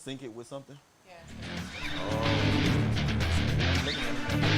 sync it with something? Yeah. I'm looking at it.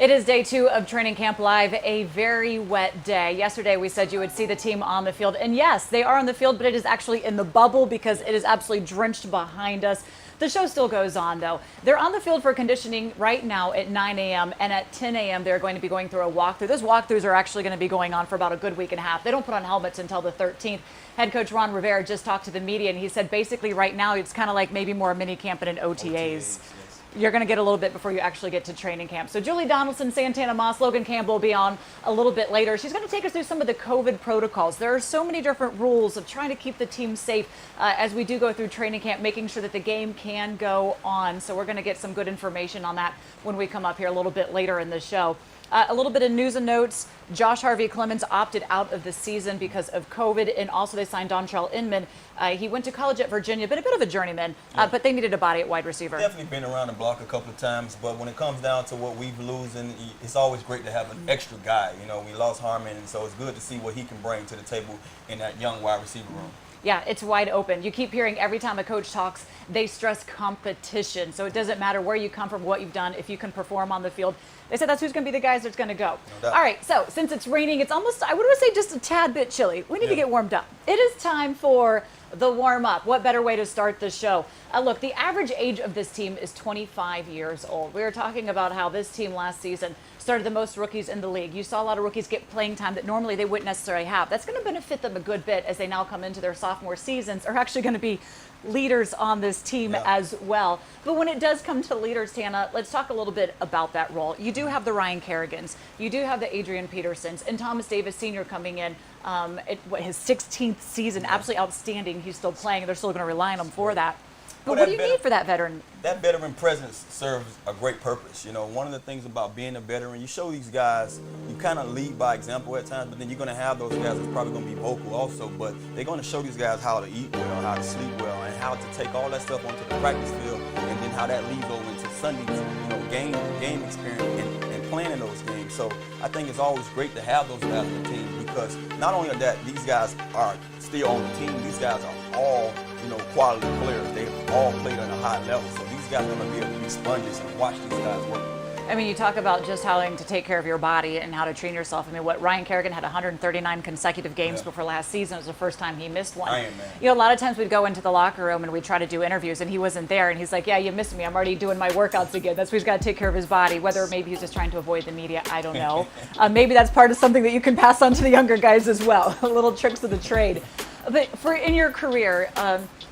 It is day 2 of Training Camp Live, a very wet day. Yesterday we said you would see the team on the field, and yes, they are on the field, but it is actually in the bubble because it is absolutely drenched behind us. The show still goes on, though. They're on the field for conditioning right now at 9 a.m., and at 10 a.m. they're going to be going through a walkthrough. Those walkthroughs are actually going to be going on for about a good week and a half. They don't put on helmets until the 13th. Head coach Ron Rivera just talked to the media, and he said basically right now it's kind of like maybe more a mini camp and an OTAs. Yes. You're going to get a little bit before you actually get to training camp. So Julie Donaldson, Santana Moss, Logan Campbell will be on a little bit later. She's going to take us through some of the COVID protocols. There are so many different rules of trying to keep the team safe as we do go through training camp, making sure that the game can go on. So we're going to get some good information on that when we come up here a little bit later in the show. A little bit of news and notes. Josh Harvey-Clemens opted out of the season because of COVID, and also they signed Dontrell Inman. He went to college at Virginia, but a bit of a journeyman, but they needed a body at wide receiver. Definitely been around the block a couple of times, but when it comes down to what we've losing, it's always great to have an extra guy. You know, we lost Harmon, and so it's good to see what he can bring to the table in that young wide receiver room. Yeah, it's wide open. You keep hearing every time a coach talks, they stress competition. So it doesn't matter where you come from, what you've done, if you can perform on the field. They said that's who's going to be the guys that's going to go. No doubt. All right, so since it's raining, it's almost, I would say just a tad bit chilly. We need to get warmed up. It is time for the warm-up. What better way to start the show? Look, the average age of this team is 25 years old. We were talking about how this team last season started the most rookies in the league. You saw a lot of rookies get playing time that normally they wouldn't necessarily have. That's going to benefit them a good bit as they now come into their sophomore seasons, are actually going to be leaders on this team as well. But when it does come to leaders, Tana, let's talk a little bit about that role. You do have the Ryan Kerrigans, you do have the Adrian Petersons, and Thomas Davis Sr. coming in his 16th season, absolutely outstanding. He's still playing. They're still going to rely on him for that. But what do you need for that veteran? That veteran presence serves a great purpose. You know, one of the things about being a veteran, you show these guys, you kind of lead by example at times, but then you're going to have those guys that's probably going to be vocal also, but they're going to show these guys how to eat well, how to sleep well, and how to take all that stuff onto the practice field, and then how that leads over into Sunday's, game experience and playing in those games. So I think it's always great to have those guys on the team because not only are that these guys are still on the team, these guys are all quality players. They've all played on a high level. So these guys are going to be able to be sponges and watch these guys work. I mean, you talk about just having to take care of your body and how to train yourself. I mean, Ryan Kerrigan had 139 consecutive games before last season. It was the first time he missed one. Man. You know, a lot of times we'd go into the locker room and we'd try to do interviews, and he wasn't there. And he's like, yeah, you missed me. I'm already doing my workouts again. That's why he's got to take care of his body. Whether maybe he's just trying to avoid the media, I don't know. Maybe that's part of something that you can pass on to the younger guys as well, little tricks of the trade. But in your career,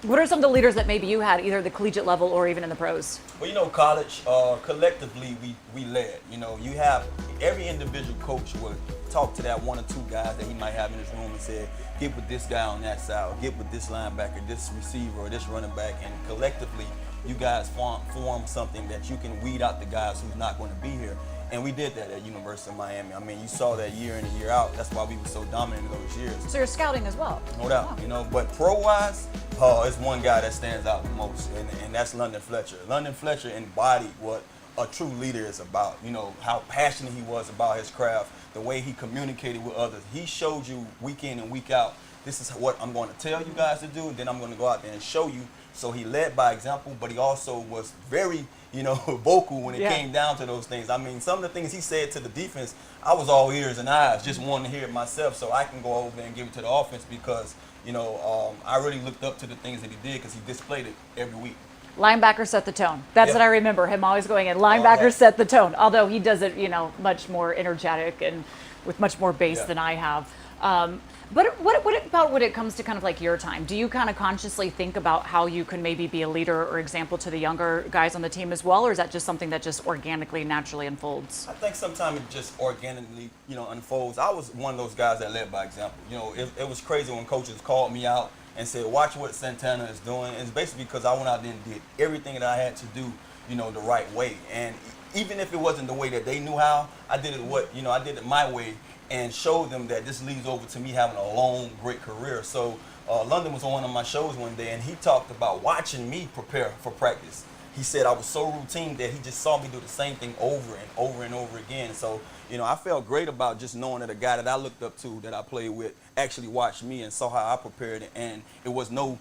what are some of the leaders that maybe you had, either at the collegiate level or even in the pros? Well, college, collectively, we led. You have every individual coach would talk to that one or two guys that he might have in his room and say, get with this guy on that side, or get with this linebacker, this receiver, or this running back, and collectively, you guys form something that you can weed out the guys who's not going to be here. And we did that at University of Miami. I mean, you saw that year in and year out. That's why we were so dominant in those years. So you're scouting as well? No doubt. But pro-wise, it's one guy that stands out the most, and that's London Fletcher. London Fletcher embodied what a true leader is about. How passionate he was about his craft, the way he communicated with others. He showed you week in and week out, this is what I'm going to tell you guys to do, and then I'm going to go out there and show you. So he led by example, but he also was very, vocal when it came down to those things. I mean, some of the things he said to the defense, I was all ears and eyes, just wanting to hear it myself so I can go over there and give it to the offense because, I really looked up to the things that he did because he displayed it every week. Linebacker set the tone. That's what I remember, him always going in. Linebacker set the tone, although he does it, much more energetic and with much more bass than I have. But what about when it comes to kind of like your time? Do you kind of consciously think about how you can maybe be a leader or example to the younger guys on the team as well, or is that just something that just organically, naturally unfolds? I think sometimes it just organically, unfolds. I was one of those guys that led by example. It was crazy when coaches called me out and said, watch what Santana is doing. And it's basically because I went out there and did everything that I had to do, the right way. And even if it wasn't the way that they knew how, I did it I did it my way and showed them that this leads over to me having a long, great career. So London was on one of my shows one day, and he talked about watching me prepare for practice. He said I was so routine that he just saw me do the same thing over and over and over again. So, I felt great about just knowing that a guy that I looked up to, that I played with, actually watched me and saw how I prepared it. And it was no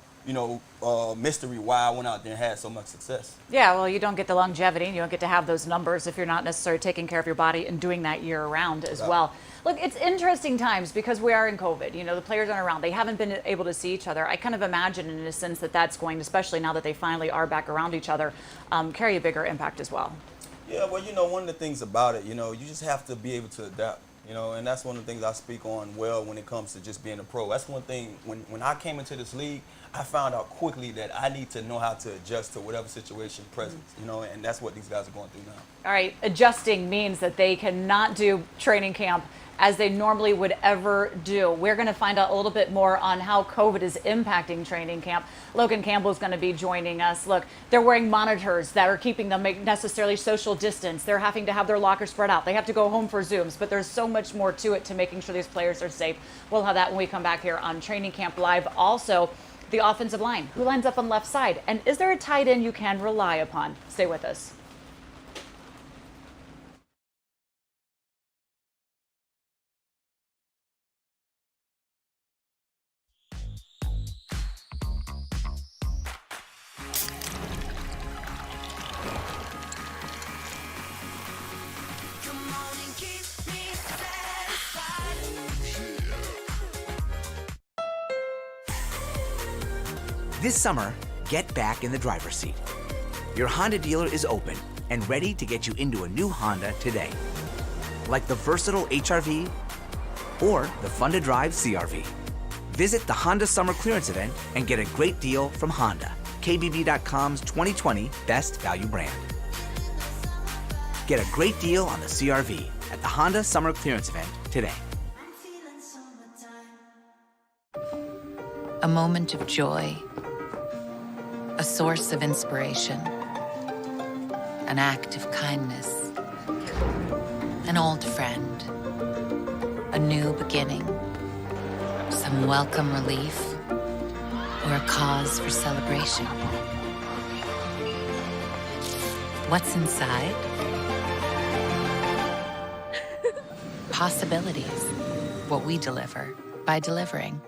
mystery why I went out there and had so much success. Yeah, well, you don't get the longevity and you don't get to have those numbers if you're not necessarily taking care of your body and doing that year round as well. Look, it's interesting times because we are in COVID. The players aren't around. They haven't been able to see each other. I kind of imagine in a sense that that's going, especially now that they finally are back around each other, carry a bigger impact as well. Yeah, well, one of the things about it, you just have to be able to adapt. And that's one of the things I speak on well when it comes to just being a pro. That's one thing, when I came into this league, I found out quickly that I need to know how to adjust to whatever situation presents, and that's what these guys are going through now. All right, adjusting means that they cannot do training camp as they normally would ever do. We're going to find out a little bit more on how COVID is impacting training camp. Logan Campbell is going to be joining us. Look, they're wearing monitors that are keeping them necessarily social distance. They're having to have their locker spread out. They have to go home for Zooms, but there's so much more to it to making sure these players are safe. We'll have that when we come back here on Training Camp Live. Also, the offensive line. Who lines up on left side? And is there a tight end you can rely upon? Stay with us. This summer, get back in the driver's seat. Your Honda dealer is open and ready to get you into a new Honda today. Like the versatile HR-V or the fun-to-drive CR-V. Visit the Honda Summer Clearance Event and get a great deal from Honda, KBB.com's 2020 Best Value Brand. Get a great deal on the CR-V at the Honda Summer Clearance Event today. A moment of joy, a source of inspiration, an act of kindness, an old friend, a new beginning, some welcome relief, or a cause for celebration. What's inside? Possibilities. What we deliver by delivering.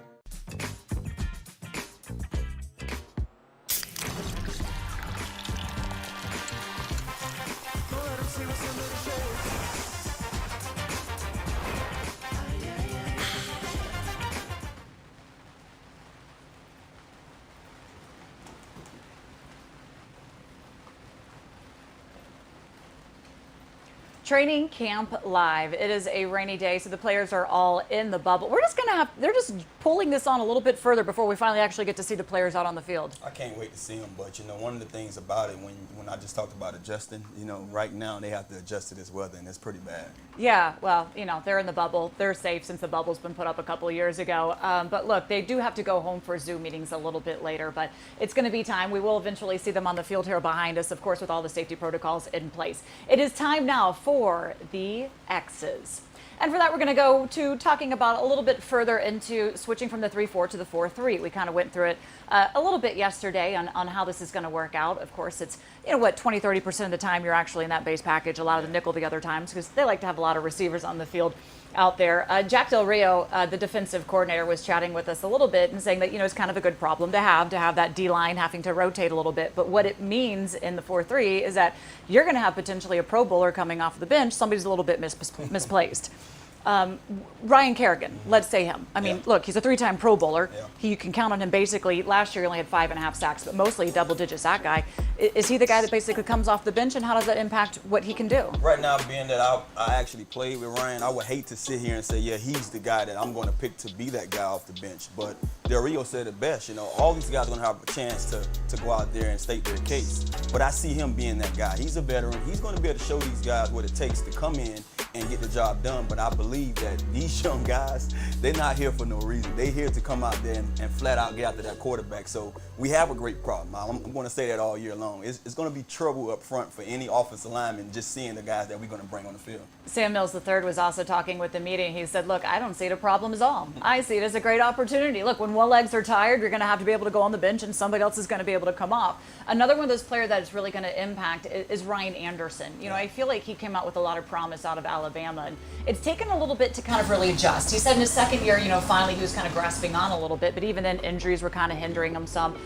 Training Camp Live. It is a rainy day, so the players are all in the bubble. They're just pulling this on a little bit further before we finally actually get to see the players out on the field. I can't wait to see them, but one of the things about it, when I just talked about adjusting, right now they have to adjust to this weather, and it's pretty bad. Yeah, well, they're in the bubble. They're safe since the bubble's been put up a couple of years ago. But look, they do have to go home for Zoom meetings a little bit later, but it's going to be time. We will eventually see them on the field here behind us, of course, with all the safety protocols in place. It is time now for the X's. And for that, we're going to go to talking about a little bit further into switching from the 3-4 to the 4-3. We kind of went through it a little bit yesterday on how this is going to work out. Of course, it's, 20-30% of the time you're actually in that base package, a lot of the nickel the other times, because they like to have a lot of receivers on the field out there. Jack Del Rio, the defensive coordinator, was chatting with us a little bit and saying that, it's kind of a good problem to have that D-line having to rotate a little bit. But what it means in the 4-3 is that you're going to have potentially a Pro Bowler coming off the bench. Somebody's a little bit misplaced. Ryan Kerrigan, let's say him. Look, he's a 3-time Pro Bowler. You can count on him basically. Last year he only had 5.5 sacks, but mostly a double-digit sack guy. Is he the guy that basically comes off the bench, and how does that impact what he can do? Right now, being that I actually played with Ryan, I would hate to sit here and say, yeah, he's the guy that I'm going to pick to be that guy off the bench. But Del Rio said it best. All these guys are going to have a chance to go out there and state their case. But I see him being that guy. He's a veteran. He's going to be able to show these guys what it takes to come in and get the job done. But I believe that these young guys, they're not here for no reason. They're here to come out there and flat out get after that quarterback. So we have a great problem. I'm going to say that all year long. It's going to be trouble up front for any offensive lineman just seeing the guys that we're going to bring on the field. Sam Mills III was also talking with the media. He said, look, I don't see it a problem at all. I see it as a great opportunity. Look, when one legs are tired, you're going to have to be able to go on the bench and somebody else is going to be able to come off. Another one of those players that is really going to impact is Ryan Anderson. You know, I feel like he came out with a lot of promise out of Alabama, and it's taken a little bit to kind of really adjust. He said in his second year, you know, finally he was kind of grasping on a little bit, but even then injuries were kind of hindering him some.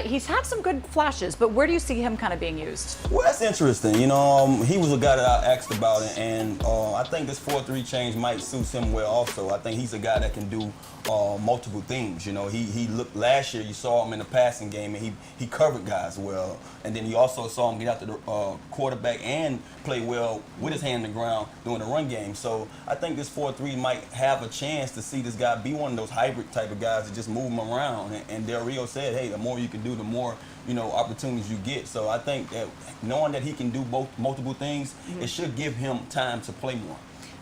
He's had some good flashes, but where do you see him kind of being used? Well, that's interesting. You know, he was a guy that I asked about it, and I think this 4-3 change might suit him well also. I think he's a guy that can do multiple things. You know, he looked last year, you saw him in the passing game, and he covered guys well. And then you also saw him get out to the quarterback and play well with his hand in the ground during the run game. So I think this 4-3 might have a chance to see this guy be one of those hybrid type of guys that just move him around. And Del Rio said, hey, the more you can do, the more, you know, opportunities you get. So I think that knowing that he can do multiple things, it should give him time to play more.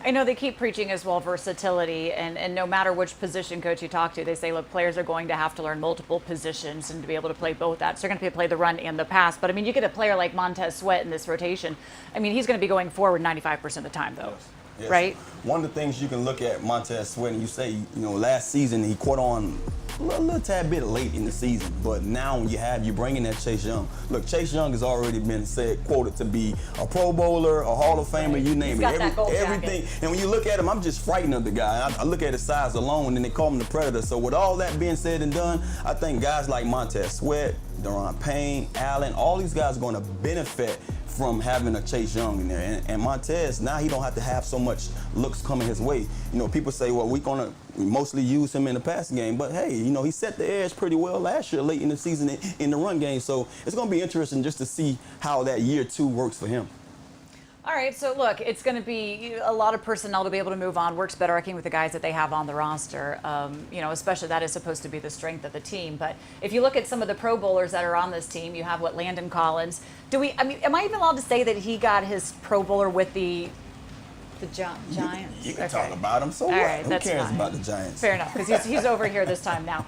I know they keep preaching as well versatility, and no matter which position coach you talk to, they say, look, players are going to have to learn multiple positions and to be able to play both that. So they're going to play the run and the pass. But I mean, you get a player like Montez Sweat in this rotation. I mean, he's going to be going forward 95% of the time, though. Yes. Right? One of the things you can look at Montez Sweat, and you say, you know, last season he caught on a little tad bit late in the season, but now when you bring in that Chase Young. Look, Chase Young has already been quoted to be a Pro Bowler, a Hall of Famer, you name He's got that gold everything. jacket. And when you look at him, I'm just frightened of the guy. I look at his size alone, and they call him the Predator. So with all that being said and done, I think guys like Montez Sweat, Daron Payne, Allen, all these guys are going to benefit from having a Chase Young in there. And Montez, now he don't have to have so much looks coming his way. You know, people say, well, we're going to mostly use him in the passing game. But, hey, you know, he set the edge pretty well last year, late in the season in the run game. So it's going to be interesting just to see how that year two works for him. All right, so look, it's going to be a lot of personnel to be able to move on. Works better working with the guys that they have on the roster. You know, especially that is supposed to be the strength of the team. But if you look at some of the Pro Bowlers that are on this team, you have Landon Collins. Am I even allowed to say that he got his Pro Bowler with the Giants? You can talk about him, so all what? right, Who that's cares fine. about the Giants? Fair enough, because he's over here this time now.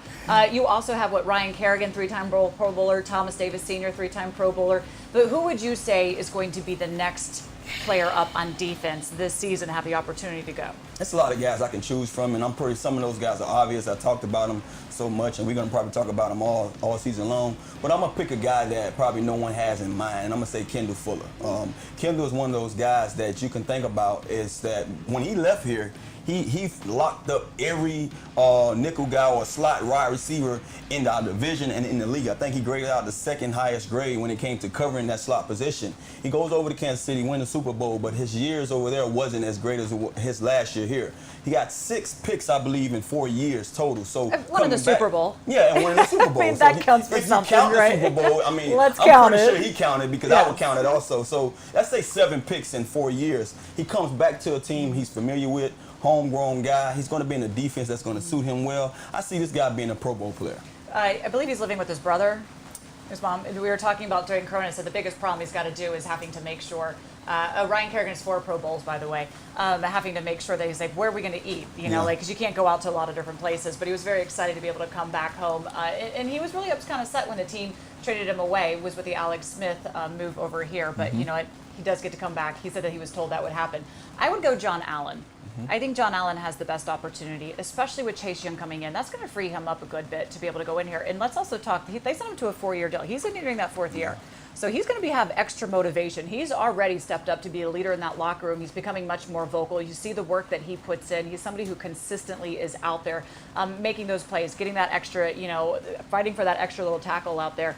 You also have Ryan Kerrigan, 3-time Pro Bowler, Thomas Davis Sr., 3-time Pro Bowler. But who would you say is going to be the next player up on defense this season have the opportunity to go? There's a lot of guys I can choose from, and some of those guys are obvious. I talked about them so much, and we're going to probably talk about them all season long. But I'm going to pick a guy that probably no one has in mind, and I'm going to say Kendall Fuller. Kendall is one of those guys that you can think about is that when he left here, he locked up every nickel guy or slot wide receiver in our division and in the league. I think he graded out the second highest grade when it came to covering that slot position. He goes over to Kansas City, win the Super Bowl, but his years over there wasn't as great as his last year here. He got 6 picks, I believe, in 4 years total. So Winning the Super Bowl. Yeah, and winning the Super Bowl. I mean, that counts for something, right? If you count the Super Bowl, I mean, Let's I'm count pretty it. sure he counted because I would count it also. So let's say 7 picks in 4 years. He comes back to a team he's familiar with, homegrown guy. He's going to be in a defense that's going to suit him well. I see this guy being a Pro Bowl player. I believe he's living with his brother, his mom. We were talking about during Corona, said the biggest problem he's got to do is having to make sure, Ryan Kerrigan has 4 Pro Bowls, by the way, having to make sure that he's like, where are we going to eat? You know, because you can't go out to a lot of different places. But he was very excited to be able to come back home. And he was really kind of set when the team traded him away, was with the Alex Smith move over here. But you know what? He does get to come back. He said that he was told that would happen. I would go John Allen. I think John Allen has the best opportunity, especially with Chase Young coming in. That's going to free him up a good bit to be able to go in here. And let's also talk, they sent him to a 4-year deal. He's entering that 4th year. So he's going to have extra motivation. He's already stepped up to be a leader in that locker room. He's becoming much more vocal. You see the work that he puts in. He's somebody who consistently is out there making those plays, getting that extra, you know, fighting for that extra little tackle out there.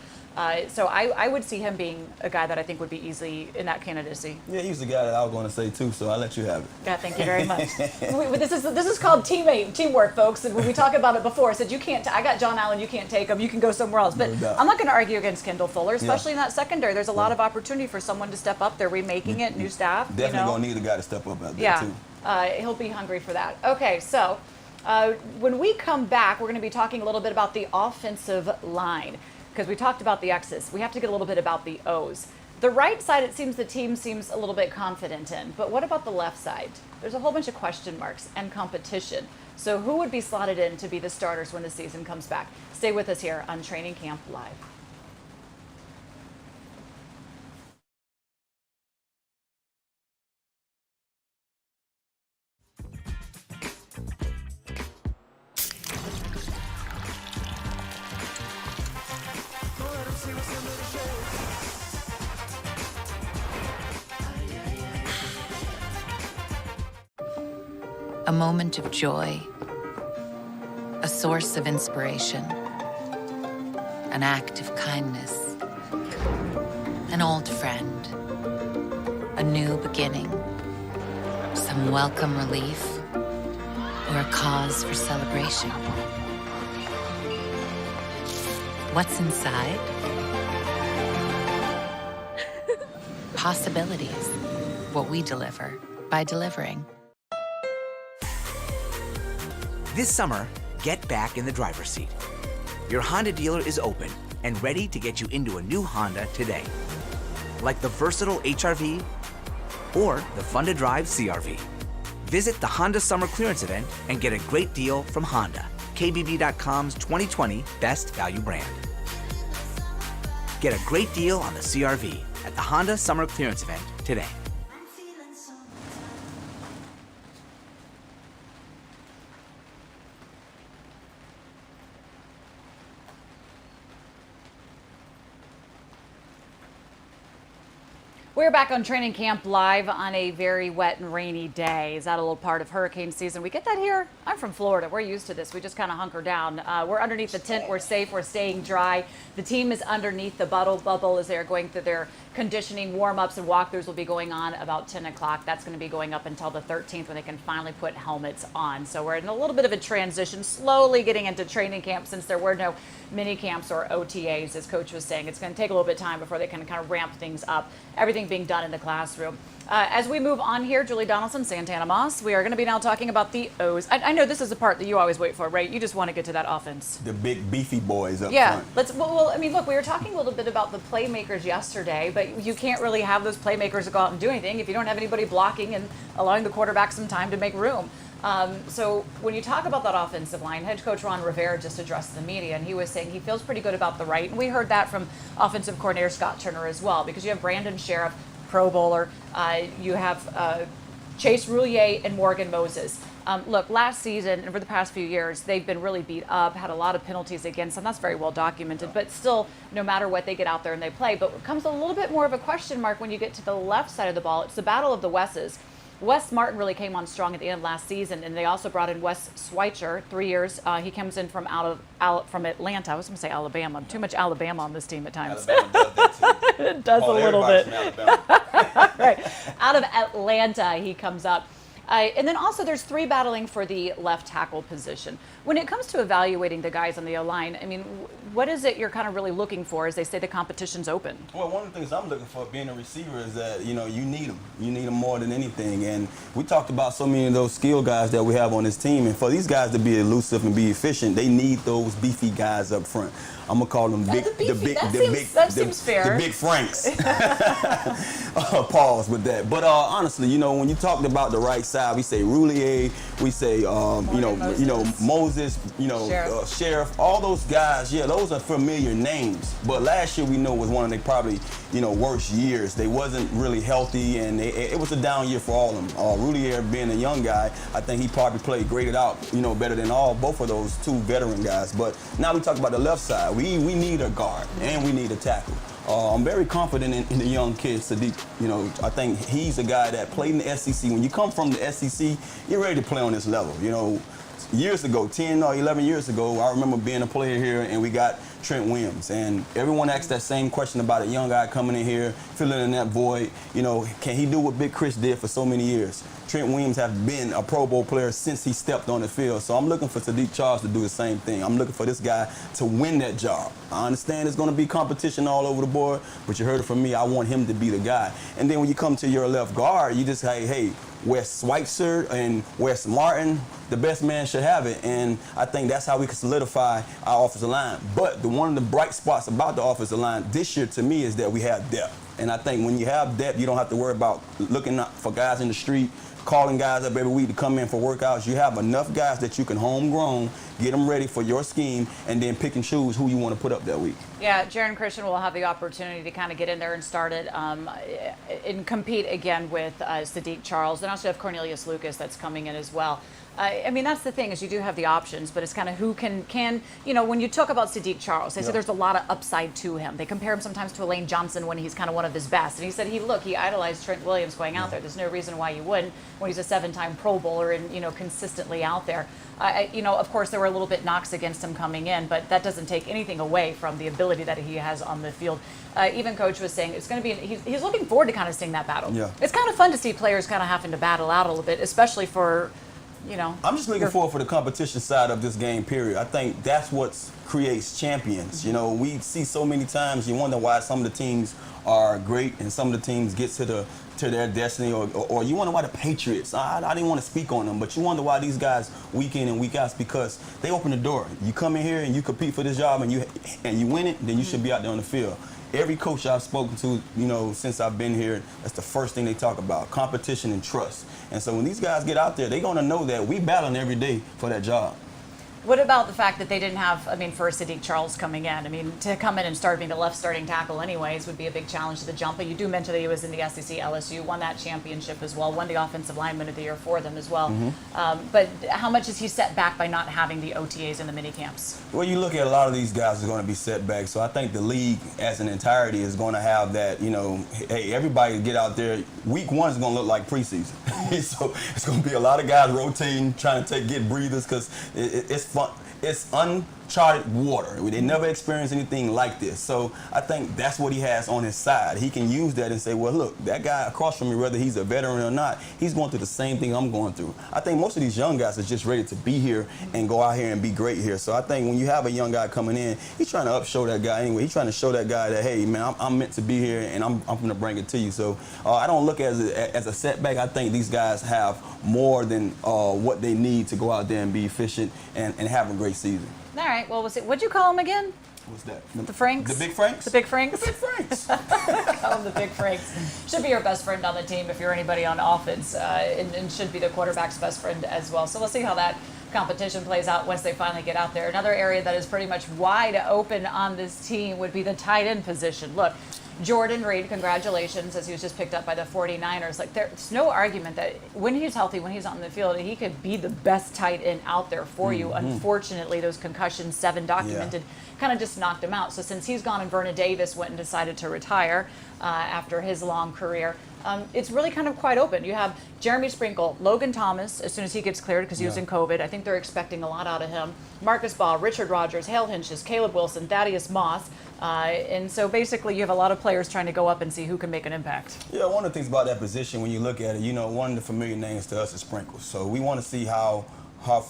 So I would see him being a guy that I think would be easily in that candidacy. Yeah, he's the guy that I was going to say too, so I'll let you have it. Yeah, thank you very much. This is called teamwork, folks. And when we talked about it before, I said, you can't, I got John Allen, you can't take him, you can go somewhere else. But I'm not going to argue against Kendall Fuller, especially in that secondary. There's a lot of opportunity for someone to step up. They're remaking it, new staff. Definitely going to need a guy to step up out there too. He'll be hungry for that. Okay, so when we come back, we're going to be talking a little bit about the offensive line. Because we talked about the X's, we have to get a little bit about the O's. The right side, it seems the team seems a little bit confident in, but what about the left side? There's a whole bunch of question marks and competition. So who would be slotted in to be the starters when the season comes back? Stay with us here on Training Camp Live. A moment of joy, a source of inspiration, an act of kindness, an old friend, a new beginning, some welcome relief, or a cause for celebration. What's inside? Possibilities. What we deliver by delivering. This summer, get back in the driver's seat. Your Honda dealer is open and ready to get you into a new Honda today. Like the versatile HR-V or the fun-to-drive CR-V. Visit the Honda Summer Clearance Event and get a great deal from Honda, KBB.com's 2020 Best Value Brand. Get a great deal on the CR-V at the Honda Summer Clearance Event today. We're back on training camp live on a very wet and rainy day. Is that a little part of hurricane season? We get that here. I'm from Florida. We're used to this. We just kind of hunker down. We're underneath the tent. We're safe. We're staying dry. The team is underneath the bubble as they're going through their conditioning. Warm-ups and walkthroughs will be going on about 10 o'clock. That's going to be going up until the 13th when they can finally put helmets on. So we're in a little bit of a transition, slowly getting into training camp since there were no mini camps or OTAs, as Coach was saying. It's going to take a little bit of time before they can kind of ramp things up. Everything being done in the classroom. As we move on here, Julie Donaldson, Santana Moss, we are going to be now talking about the O's. I know this is the part that you always wait for, right? You just want to get to that offense. The big beefy boys up Yeah, front. well, I mean, look, we were talking a little bit about the playmakers yesterday, but you can't really have those playmakers go out and do anything if you don't have anybody blocking and allowing the quarterback some time to make room. So when you talk about that offensive line, head coach Ron Rivera just addressed the media, and he was saying he feels pretty good about the right. And we heard that from offensive coordinator Scott Turner as well, because you have Brandon Sheriff, Pro Bowler. You have Chase Roulier and Morgan Moses. Look, last season and for the past few years, they've been really beat up, had a lot of penalties against them. That's very well documented. But still, no matter what, they get out there and they play. But it comes a little bit more of a question mark when you get to the left side of the ball. It's the battle of the Wesses. Wes Martin really came on strong at the end of last season, and they also brought in Wes Schweitzer, 3 years. He comes in from from Atlanta. I was going to say Alabama. Too much Alabama on this team at times. Alabama does that too. It does a little everybody's bit. from Alabama. Right. Out of Atlanta, he comes up. And then also there's three battling for the left tackle position. When it comes to evaluating the guys on the O-line, I mean, what is it you're kind of really looking for as they say the competition's open? Well, one of the things I'm looking for being a receiver is that, you need them. You need them more than anything. And we talked about so many of those skill guys that we have on this team. And for these guys to be elusive and be efficient, they need those beefy guys up front. I'm gonna call them That seems fair. The big Franks. Pause with that. But honestly, when you talked about the right side, we say Roulier, we say Moses, Sheriff, all those guys. Yeah, those are familiar names. But last year we know was one of their probably worst years. They wasn't really healthy, and it was a down year for all of them. Roulier being a young guy, I think he probably played graded out, better than both of those two veteran guys. But now we talk about the left side. We need a guard and we need a tackle. I'm very confident in the young kid, Sadiq. I think he's a guy that played in the SEC. When you come from the SEC, you're ready to play on this level. Years ago, 10 or 11 years ago, I remember being a player here and we got Trent Williams. And everyone asked that same question about a young guy coming in here, filling in that void. Can he do what Big Chris did for so many years? Trent Williams has been a Pro Bowl player since he stepped on the field. So I'm looking for Sadiq Charles to do the same thing. I'm looking for this guy to win that job. I understand there's going to be competition all over the board, but you heard it from me. I want him to be the guy. And then when you come to your left guard, you just say, hey, Wes Schweitzer and Wes Martin, the best man should have it. And I think that's how we can solidify our offensive line. But one of the bright spots about the offensive line this year to me is that we have depth. And I think when you have depth, you don't have to worry about looking for guys in the street, calling guys up every week to come in for workouts. You have enough guys that you can homegrown, get them ready for your scheme, and then pick and choose who you want to put up that week. Yeah, Jaron Christian will have the opportunity to kind of get in there and start it and compete again with Sadiq Charles. And also have Cornelius Lucas that's coming in as well. I mean, that's the thing is you do have the options, but it's kind of who can when you talk about Sadiq Charles, they say there's a lot of upside to him. They compare him sometimes to Elaine Johnson when he's kind of one of his best. And he said he idolized Trent Williams going out there. There's no reason why you wouldn't when he's a 7-time Pro Bowler and, consistently out there. Of course, there were a little bit knocks against him coming in, but that doesn't take anything away from the ability that he has on the field. Even Coach was saying it's going to be, he's looking forward to kind of seeing that battle. Yeah. It's kind of fun to see players kind of having to battle out a little bit, especially for, I'm just looking forward for the competition side of this game, period. I think that's what creates champions. We see so many times, you wonder why some of the teams are great and some of the teams get to their destiny, or you wonder why the Patriots, I didn't want to speak on them, but you wonder why these guys week in and week out, because they open the door. You come in here and you compete for this job and you win it, then you should be out there on the field. Every coach I've spoken to, since I've been here, that's the first thing they talk about, competition and trust. And so when these guys get out there, they're going to know that we battling every day for that job. What about the fact that they didn't have, for Sadiq Charles coming in? To come in and start being the left starting tackle anyways would be a big challenge to the jump. But you do mention that he was in the SEC LSU, won that championship as well, won the Offensive Lineman of the Year for them as well. But how much is he set back by not having the OTAs in the mini camps? Well, you look at a lot of these guys are going to be set back. So I think the league as an entirety is going to have that, hey, everybody get out there. Week 1 is going to look like preseason. So it's going to be a lot of guys rotating, trying to get breathers because it's fun. It's uncharted water. They never experienced anything like this. So I think that's what he has on his side. He can use that and say, well, look, that guy across from me, whether he's a veteran or not, he's going through the same thing I'm going through. I think most of these young guys are just ready to be here and go out here and be great here. So I think when you have a young guy coming in, he's trying to upshow that guy anyway. He's trying to show that guy that, hey, man, I'm meant to be here and I'm going to bring it to you. So I don't look at it as a setback. I think these guys have more than what they need to go out there and be efficient and have a great season. All right. Well, what'd you call him again? What's that? The Franks? The Big Franks? The Big Franks? The Big Franks. Call him the Big Franks. Should be your best friend on the team if you're anybody on offense, and should be the quarterback's best friend as well. So we'll see how that competition plays out once they finally get out there. Another area that is pretty much wide open on this team would be the tight end position. Look, Jordan Reed, congratulations, as he was just picked up by the 49ers. There's no argument that when he's healthy, when he's on the field, he could be the best tight end out there for you. Unfortunately, those concussions, 7 documented, kind of just knocked him out. So since he's gone and Vernon Davis went and decided to retire after his long career, it's really kind of quite open. You have Jeremy Sprinkle, Logan Thomas, as soon as he gets cleared because he was in COVID. I think they're expecting a lot out of him. Marcus Ball, Richard Rodgers, Hale Hinches, Caleb Wilson, Thaddeus Moss. And so basically you have a lot of players trying to go up and see who can make an impact. Yeah, one of the things about that position, when you look at it, one of the familiar names to us is Sprinkle. So we want to see how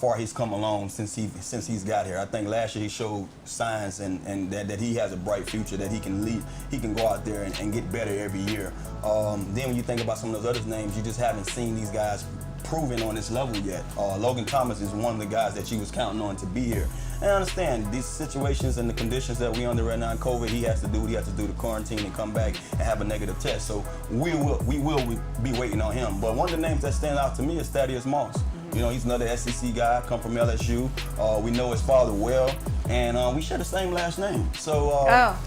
far he's come along since he's got here. I think last year he showed signs and that he has a bright future, that he can lead, he can go out there and get better every year. Then when you think about some of those other names, you just haven't seen these guys proven on this level yet. Logan Thomas is one of the guys that you was counting on to be here. And I understand these situations and the conditions that we under right now in COVID, he has to do the quarantine and come back and have a negative test. So we will be waiting on him. But one of the names that stand out to me is Thaddeus Moss. He's another SEC guy, come from LSU. We know his father well, and we share the same last name. So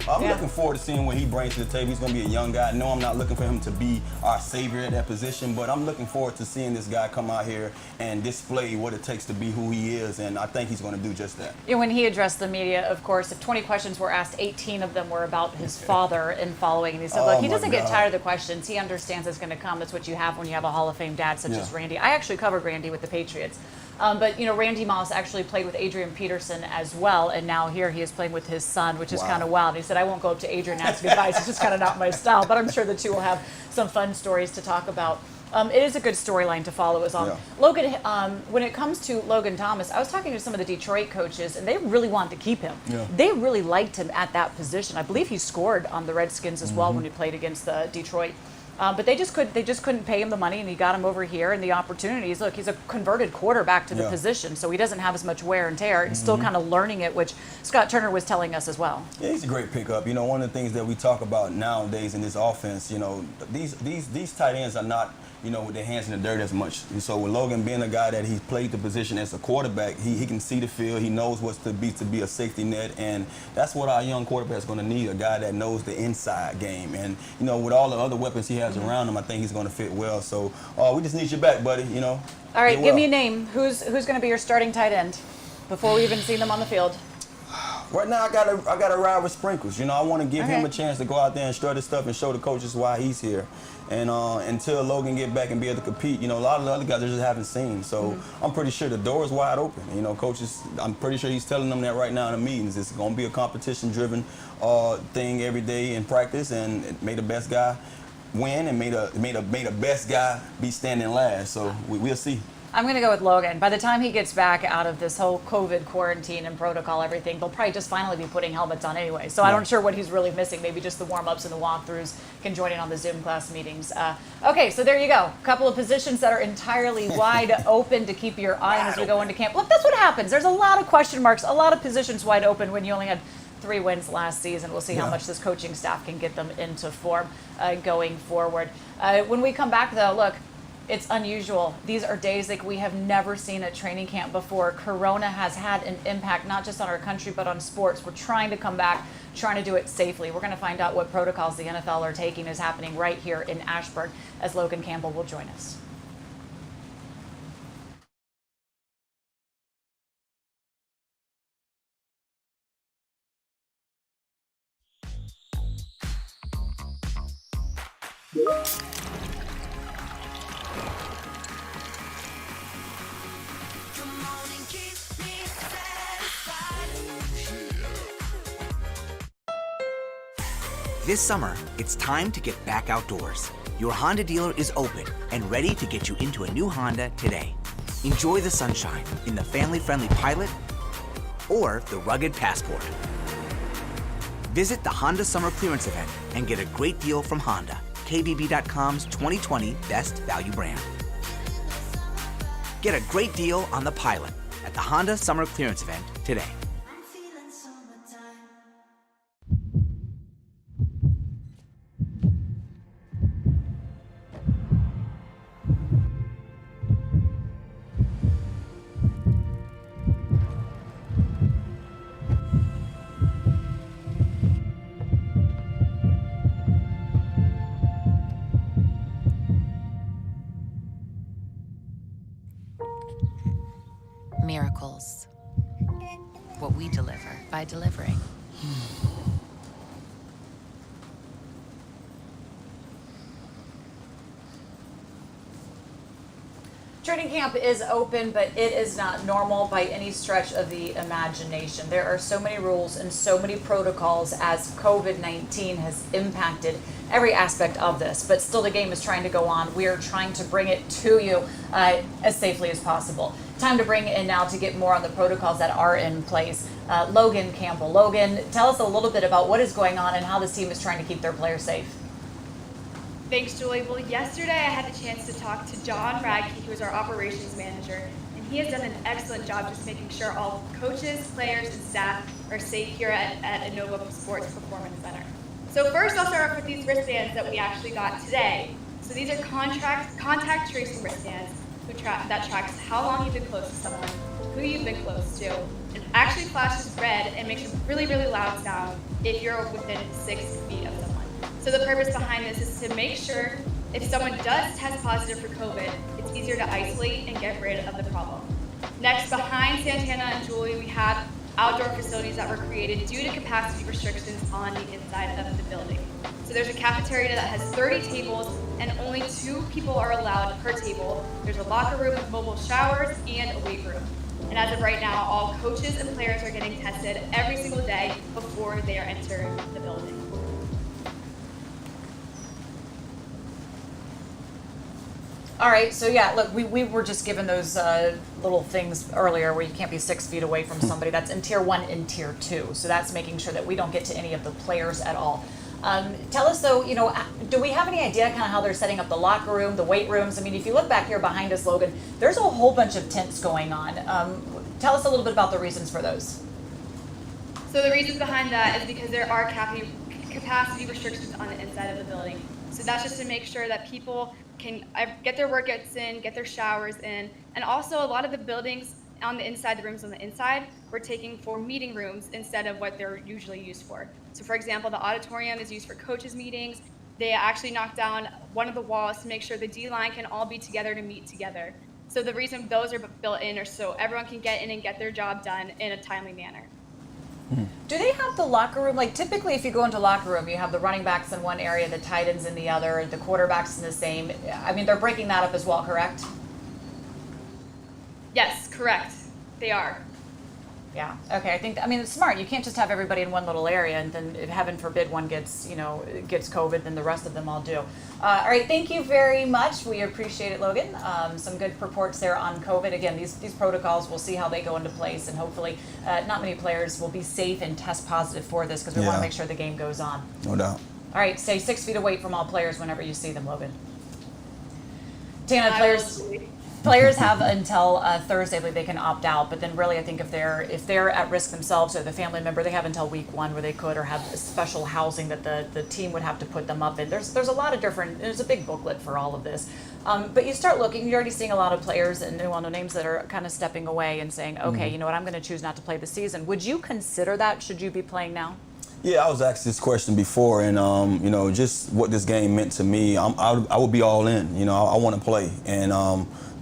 I'm looking forward to seeing what he brings to the table. He's going to be a young guy. No, I'm not looking for him to be our savior at that position, but I'm looking forward to seeing this guy come out here and display what it takes to be who he is, and I think he's going to do just that. When he addressed the media, of course, if 20 questions were asked, 18 of them were about his father and following. And he said, look, he doesn't get tired of the questions. He understands it's going to come. That's what you have when you have a Hall of Fame dad such as Randy. I actually covered Randy with the Patriots. But Randy Moss actually played with Adrian Peterson as well, and now here he is playing with his son, which is kind of wild. He said, I won't go up to Adrian and ask advice. It's just kind of not my style, but I'm sure the two will have some fun stories to talk about. It is a good storyline to follow us on. Yeah. Logan, when it comes to Logan Thomas, I was talking to some of the Detroit coaches, and they really wanted to keep him. Yeah. They really liked him at that position. I believe he scored on the Redskins as well when he played against the Detroit. But they just couldn't pay him the money, and he got him over here and the opportunities. Look, he's a converted quarterback to the position, so he doesn't have as much wear and tear. He's still kind of learning it, which Scott Turner was telling us as well. Yeah, he's a great pickup. One of the things that we talk about nowadays in this offense, these tight ends are not with their hands in the dirt as much. And so with Logan being a guy that he's played the position as a quarterback, he can see the field, he knows what's to be a safety net, and that's what our young quarterback is going to need, a guy that knows the inside game. And, with all the other weapons he has around him, I think he's going to fit well. So we just need you back, buddy, All right, give me a name. Who's going to be your starting tight end before we even see them on the field? Right now, I gotta ride with Sprinkles. I want to give him a chance to go out there and strut his stuff and show the coaches why he's here. And until Logan get back and be able to compete, a lot of the other guys they just haven't seen. So I'm pretty sure the door is wide open. Coaches, I'm pretty sure he's telling them that right now in the meetings. It's going to be a competition-driven thing every day in practice, and it made the best guy win and made the best guy be standing last. So we'll see. I'm going to go with Logan. By the time he gets back out of this whole COVID quarantine and protocol, everything, they'll probably just finally be putting helmets on anyway. So I'm not sure what he's really missing. Maybe just the warm-ups and the walkthroughs, can join in on the Zoom class meetings. Okay, so there you go. A couple of positions that are entirely wide open to keep your eye on as we go into camp. Look, that's what happens. There's a lot of question marks, a lot of positions wide open when you only had 3 wins last season. We'll see how much this coaching staff can get them into form going forward. When we come back, though, look, it's unusual. These are days like we have never seen at training camp before. Corona has had an impact not just on our country but on sports. We're trying to come back, trying to do it safely. We're going to find out what protocols the NFL are taking is happening right here in Ashburn as Logan Campbell will join us. This summer, it's time to get back outdoors. Your Honda dealer is open and ready to get you into a new Honda today. Enjoy the sunshine in the family-friendly Pilot or the rugged Passport. Visit the Honda Summer Clearance Event and get a great deal from Honda, KBB.com's 2020 Best Value Brand. Get a great deal on the Pilot at the Honda Summer Clearance Event today. Miracles. What we deliver by delivering. Training camp is open, but it is not normal by any stretch of the imagination. There are so many rules and so many protocols as COVID-19 has impacted every aspect of this, but still the game is trying to go on. We are trying to bring it to you as safely as possible. Time to bring in now to get more on the protocols that are in place. Logan Campbell. Logan, tell us a little bit about what is going on and how this team is trying to keep their players safe. Thanks, Julie. Well, yesterday I had the chance to talk to John Radke, who is our operations manager, and he has done an excellent job just making sure all coaches, players, and staff are safe here at Innova Sports Performance Center. So first, I'll start off with these wristbands that we actually got today. So these are contact tracing wristbands that tracks how long you've been close to someone, who you've been close to. It actually flashes red and makes a really, really loud sound if you're within 6 feet of someone. So the purpose behind this is to make sure if someone does test positive for COVID, it's easier to isolate and get rid of the problem. Next, behind Santana and Julie, we have outdoor facilities that were created due to capacity restrictions on the inside of the building. So there's a cafeteria that has 30 tables and only 2 people are allowed per table. There's a locker room with mobile showers and a weight room. And as of right now, all coaches and players are getting tested every single day before they are entering the building. All right, so yeah, look, we were just given those little things earlier where you can't be 6 feet away from somebody. That's in Tier 1 and Tier 2. So that's making sure that we don't get to any of the players at all. Tell us, though, do we have any idea kind of how they're setting up the locker room, the weight rooms? I mean, if you look back here behind us, Logan, there's a whole bunch of tents going on. Tell us a little bit about the reasons for those. So the reasons behind that is because there are capacity restrictions on the inside of the building. So that's just to make sure that people can get their workouts in, get their showers in. And also a lot of the buildings on the inside, the rooms on the inside, we're taking for meeting rooms instead of what they're usually used for. So for example, the auditorium is used for coaches meetings. They actually knocked down one of the walls to make sure the D-line can all be together to meet together. So the reason those are built in are so everyone can get in and get their job done in a timely manner. Do they have the locker room? Like typically if you go into locker room, you have the running backs in one area, the tight ends in the other, the quarterbacks in the same. I mean, they're breaking that up as well, correct? Yes, correct. They are. Yeah. Okay. I mean, it's smart. You can't just have everybody in one little area, and then if heaven forbid one gets COVID, then the rest of them all do. All right. Thank you very much. We appreciate it, Logan. Some good reports there on COVID. Again, these protocols, we'll see how they go into place, and hopefully not many players will be safe and test positive for this because we want to make sure the game goes on. No doubt. All right. Stay 6 feet away from all players whenever you see them, Logan. Tana, Players have until Thursday, I believe, they can opt out. But then, really, I think if they're at risk themselves or the family member, they have until week 1 where they could, or have special housing that the team would have to put them up in. There's a lot of different. There's a big booklet for all of this. But you start looking. You're already seeing a lot of players and no names that are kind of stepping away and saying, okay, you know what, I'm going to choose not to play the season. Would you consider that? Should you be playing now? Yeah, I was asked this question before, and just what this game meant to me. I would be all in. I want to play, and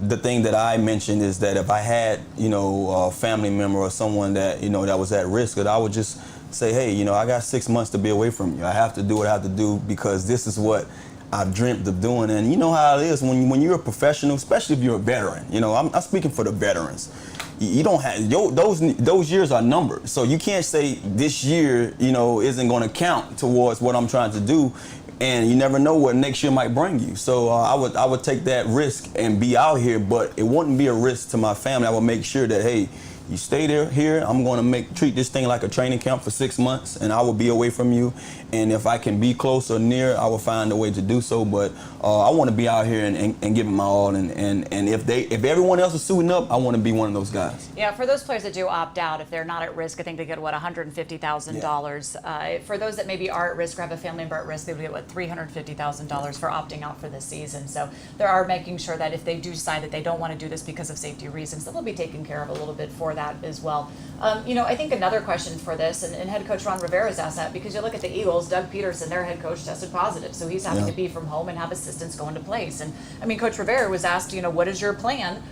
the thing that I mentioned is that if I had a family member or someone that that was at risk, that I would just say, hey, I got 6 months to be away from you. I have to do what I have to do because this is what I've dreamt of doing. And you know how it is when you're a professional, especially if you're a veteran. I'm speaking for the veterans. You don't have those years are numbered, so you can't say this year isn't going to count towards what I'm trying to do, and you never know what next year might bring you. So I would take that risk and be out here, but it wouldn't be a risk to my family. I would make sure that, hey, you stay here. I'm going to treat this thing like a training camp for 6 months, and I will be away from you. And if I can be close or near, I will find a way to do so. But I want to be out here and give it my all. And if everyone else is suiting up, I want to be one of those guys. Yeah, for those players that do opt out, if they're not at risk, I think they get $150,000. For those that maybe are at risk or have a family member at risk, they would get $350,000 for opting out for this season. So they are making sure that if they do decide that they don't want to do this because of safety reasons, that they'll be taken care of a little bit for that as well. I think another question for this, and head coach Ron Rivera has asked that, because you look at the Eagles, Doug Peterson, their head coach, tested positive, so he's having to be from home and have assistants go into place. And I mean, Coach Rivera was asked, what is your plan?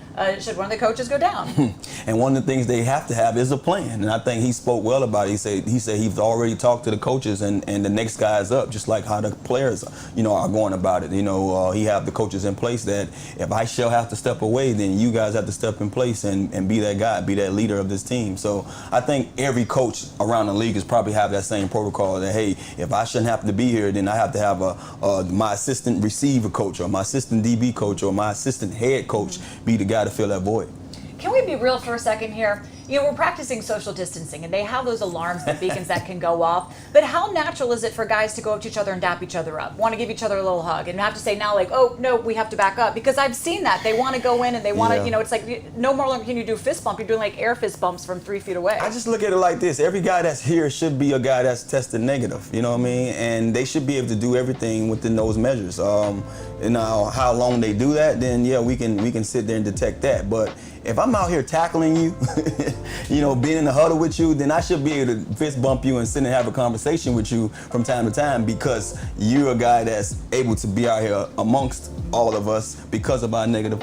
Should one of the coaches go down? And one of the things they have to have is a plan, and I think he spoke well about it. He said he's already talked to the coaches, and the next guy is up, just like how the players are going about it. He have the coaches in place that if I shall have to step away, then you guys have to step in place and be that guy, be that leader of this team. So I think every coach around the league is probably have that same protocol that, hey, if I shouldn't have to be here, then I have to have my assistant receiver coach or my assistant DB coach or my assistant head coach be the guy to fill that void. Can we be real for a second here? We're practicing social distancing, and they have those alarms, the beacons that can go off. But how natural is it for guys to go up to each other and dap each other up, want to give each other a little hug, and have to say now, like, oh, no, we have to back up? Because I've seen that. They want to go in, and they want to, it's like no more longer can you do fist bump. You're doing like air fist bumps from 3 feet away. I just look at it like this. Every guy that's here should be a guy that's tested negative, you know what I mean? And they should be able to do everything within those measures. How long they do that, then, yeah, we can sit there and detect that. But if I'm out here tackling you, being in the huddle with you, then I should be able to fist bump you and sit and have a conversation with you from time to time, because you're a guy that's able to be out here amongst all of us because of our negative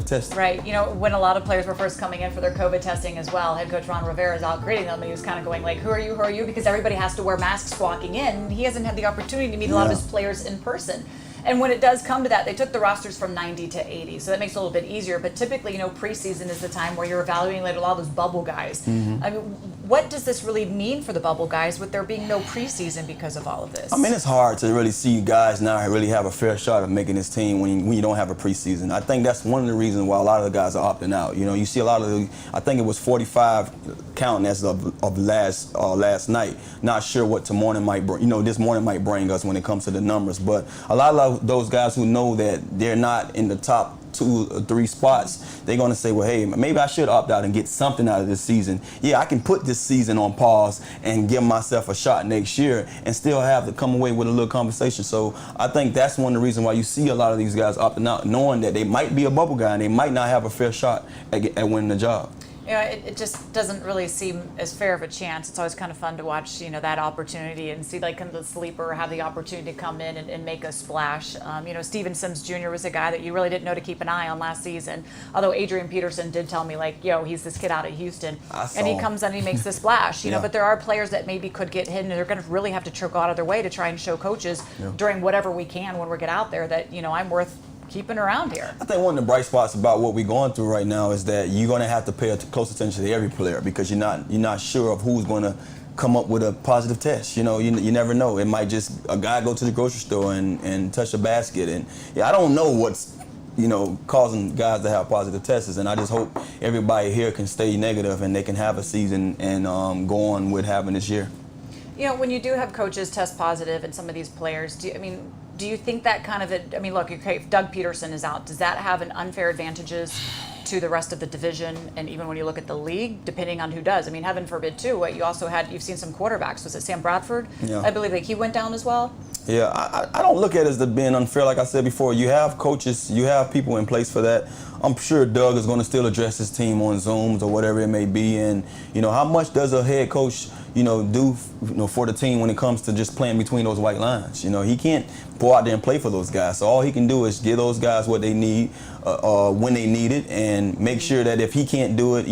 test. Right. When a lot of players were first coming in for their COVID testing as well, head coach Ron Rivera is out greeting them, and he was kind of going like, who are you? Because everybody has to wear masks walking in. He hasn't had the opportunity to meet a lot of his players in person. And when it does come to that, they took the rosters from 90 to 80, so that makes it a little bit easier. But typically, preseason is the time where you're evaluating a lot of those bubble guys. Mm-hmm. I mean, what does this really mean for the bubble guys with there being no preseason because of all of this? I mean, it's hard to really see you guys now really have a fair shot of making this team when you don't have a preseason. I think that's one of the reasons why a lot of the guys are opting out. You see a lot of I think it was 45 counting as of last night. Not sure what this morning might bring us when it comes to the numbers, but a lot of those guys who know that they're not in the top 2 or 3 spots, they're going to say, well, hey, maybe I should opt out and get something out of this season. Yeah, I can put this season on pause and give myself a shot next year and still have to come away with a little conversation. So I think that's one of the reasons why you see a lot of these guys opting out, knowing that they might be a bubble guy and they might not have a fair shot at winning the job. Yeah, it just doesn't really seem as fair of a chance. It's always kind of fun to watch, that opportunity and see like kind of the sleeper have the opportunity to come in and make a splash. Steven Sims Jr. was a guy that you really didn't know to keep an eye on last season. Although Adrian Peterson did tell me he's this kid out of Houston, and he comes in and he makes the splash. Yeah. But there are players that maybe could get hidden, and they're going to really have to trickle out of their way to try and show coaches during whatever we can when we get out there that I'm worth keeping around here. I think one of the bright spots about what we're going through right now is that you're going to have to pay close attention to every player because you're not sure of who's going to come up with a positive test. You never know. It might just a guy go to the grocery store and touch a basket, and I don't know what's causing guys to have positive tests, and I just hope everybody here can stay negative and they can have a season and go on with having this year. When you do have coaches test positive and some of these players, do you think that kind of look, if Doug Peterson is out, does that have an unfair advantages to the rest of the division? And even when you look at the league, depending on who does, heaven forbid too, you've seen some quarterbacks. Was it Sam Bradford? Yeah. I believe he went down as well. Yeah, I don't look at it as being unfair. Like I said before, you have coaches, you have people in place for that. I'm sure Doug is going to still address his team on Zooms or whatever it may be. And, how much does a head coach, do, for the team when it comes to just playing between those white lines? He can't go out there and play for those guys. So all he can do is give those guys what they need when they need it and make sure that if he can't do it,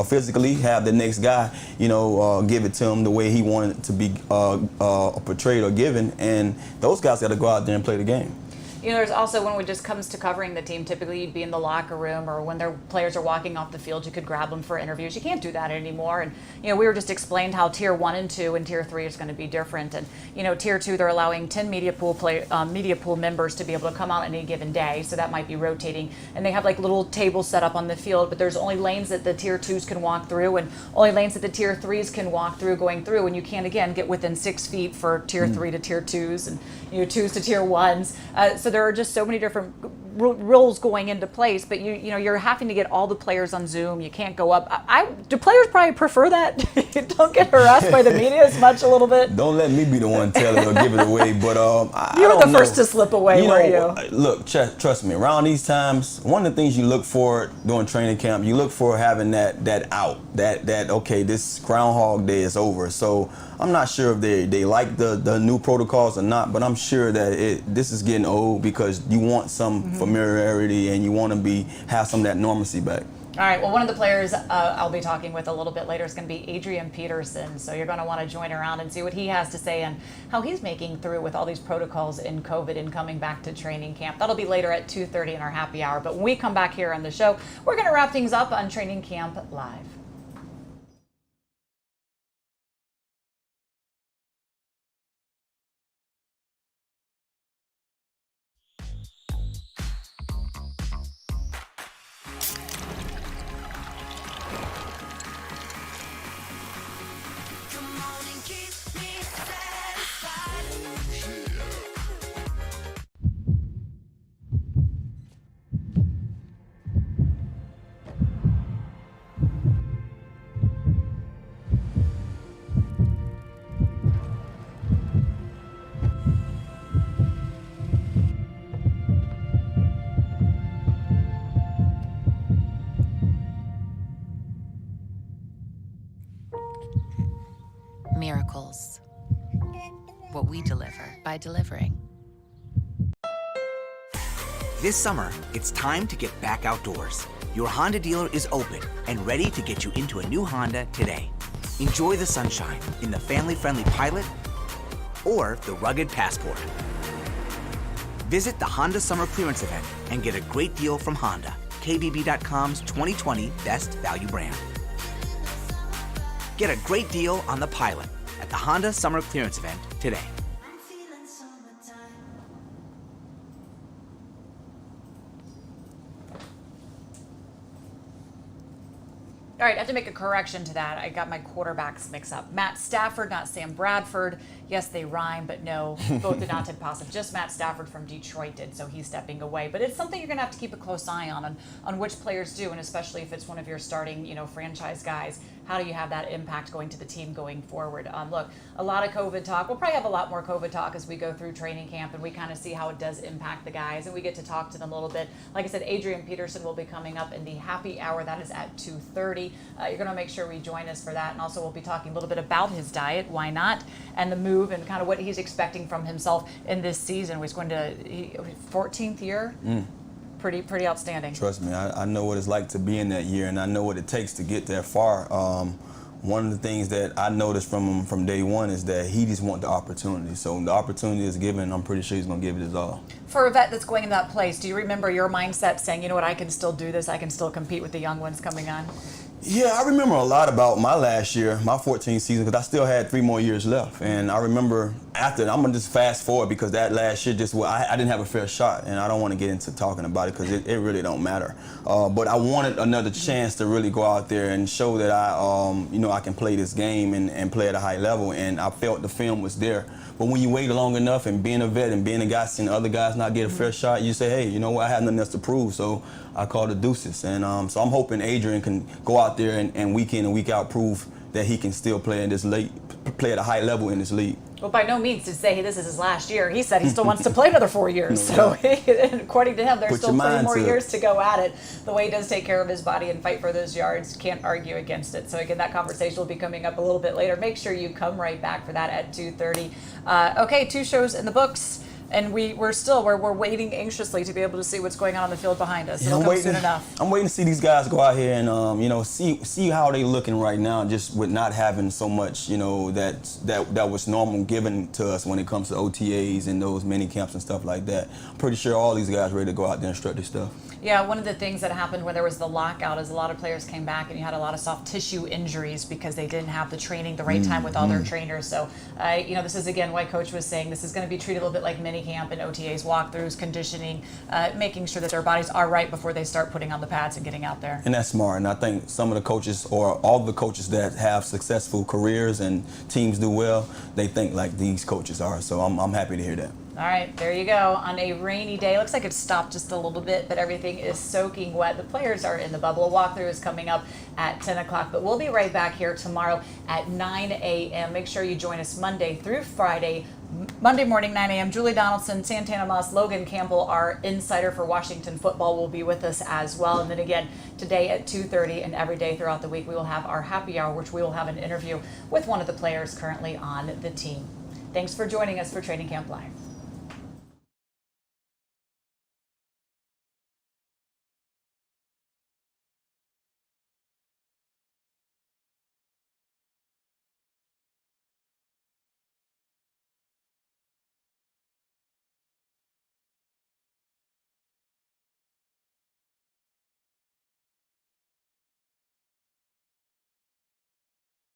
physically, have the next guy, give it to him the way he wanted it to be portrayed or given. And those guys got to go out there and play the game. There's also when it just comes to covering the team, typically you'd be in the locker room or when their players are walking off the field, you could grab them for interviews. You can't do that anymore. And, we were just explained how tier 1 and 2 and tier 3 is going to be different. And, tier 2, they're allowing 10 media pool members to be able to come out any given day. So that might be rotating. And they have little tables set up on the field, but there's only lanes that the tier 2s can walk through and only lanes that the tier 3s can walk through going through. And you can't, again, get within 6 feet for tier 3 to tier 2s and, 2s to tier 1s. So there are just so many different rules going into place, but you're having to get all the players on Zoom. You can't go up. Do players probably prefer that? Don't get harassed by the media as much a little bit. Don't let me be the one tell it or give it away. But you were the first to slip away, weren't you? Look, trust me. Around these times, one of the things you look for during training camp, you look for having that out. That okay, this Groundhog Day is over. So I'm not sure if they like the new protocols or not, but I'm sure that this is getting old because you want some familiarity and you want to have some of that normalcy back. All right, well, one of the players I'll be talking with a little bit later is going to be Adrian Peterson. So you're going to want to join around and see what he has to say and how he's making through with all these protocols in COVID and coming back to training camp. That'll be later at 2:30 in our happy hour. But when we come back here on the show, we're going to wrap things up on Training Camp Live. Miracles. What we deliver by delivering. This summer, it's time to get back outdoors. Your Honda dealer is open and ready to get you into a new Honda today. Enjoy the sunshine in the family-friendly Pilot or the rugged Passport. Visit the Honda Summer Clearance Event and get a great deal from Honda, KBB.com's 2020 Best Value Brand. Get a great deal on the Pilot at the Honda Summer Clearance Event today. All right, I have to make a correction to that. I got my quarterbacks mixed up. Matt Stafford, not Sam Bradford. Yes, they rhyme, but no, both did not test positive. Just Matt Stafford from Detroit did, so he's stepping away. But it's something you're going to have to keep a close eye on which players do, and especially if it's one of your starting, franchise guys. How do you have that impact going to the team going forward? Look, a lot of COVID talk. We'll probably have a lot more COVID talk as we go through training camp, and we kind of see how it does impact the guys, and we get to talk to them a little bit. Like I said, Adrian Peterson will be coming up in the happy hour. That is at 2:30. You're going to make sure we join us for that, and also we'll be talking a little bit about his diet, why not, and the move, and kind of what he's expecting from himself in this season. He's going to 14th year. Pretty outstanding. Trust me, I know what it's like to be in that year, and I know what it takes to get that far. One of the things that I noticed from him from day one is that he just wants the opportunity. So when the opportunity is given, I'm pretty sure he's going to give it his all. For a vet that's going in that place, do you remember your mindset saying, you know what, I can still do this, I can still compete with the young ones coming on? Yeah, I remember a lot about my last year, my 14th season, because I still had 3 more years left. And I remember after, I'm going to just fast forward because that last year I didn't have a fair shot. And I don't want to get into talking about it because it really don't matter. But I wanted another chance to really go out there and show that I can play this game and play at a high level. And I felt the film was there. But when you wait long enough and being a vet and being a guy seeing other guys not get a fair shot, you say, hey, you know what, I have nothing else to prove. So I called the deuces. And so I'm hoping Adrian can go out there and week in and week out prove that he can still play in this league, play at a high level in this league. Well, by no means to say, hey, this is his last year. He said he still wants to play another 4 years. So according to him, there's still 3 more years to go at it. The way he does take care of his body and fight for those yards, can't argue against it. So again, that conversation will be coming up a little bit later. Make sure you come right back for that at 2:30. Okay, 2 shows in the books. And we're waiting anxiously to be able to see what's going on the field behind us. It'll come soon enough. I'm waiting to see these guys go out here and see how they looking right now, just with not having so much that was normal given to us when it comes to OTAs and those mini camps and stuff like that. I'm pretty sure all these guys ready to go out there and strut this stuff. Yeah, one of the things that happened when there was the lockout is a lot of players came back and you had a lot of soft tissue injuries because they didn't have the training the right time with all their trainers. So, this is again why Coach was saying this is going to be treated a little bit like mini camp and OTAs, walkthroughs, conditioning, making sure that their bodies are right before they start putting on the pads and getting out there. And that's smart. And I think some of the coaches or all the coaches that have successful careers and teams do well, they think like these coaches are. So I'm happy to hear that. All right, there you go. On a rainy day, looks like it stopped just a little bit, but everything is soaking wet. The players are in the bubble. A walkthrough is coming up at 10 o'clock, but we'll be right back here tomorrow at 9 a.m. Make sure you join us Monday through Friday. Monday morning, 9 a.m. Julie Donaldson, Santana Moss, Logan Campbell, our insider for Washington football, will be with us as well. And then again, today at 2:30 and every day throughout the week, we will have our happy hour, which we will have an interview with one of the players currently on the team. Thanks for joining us for Training Camp Live.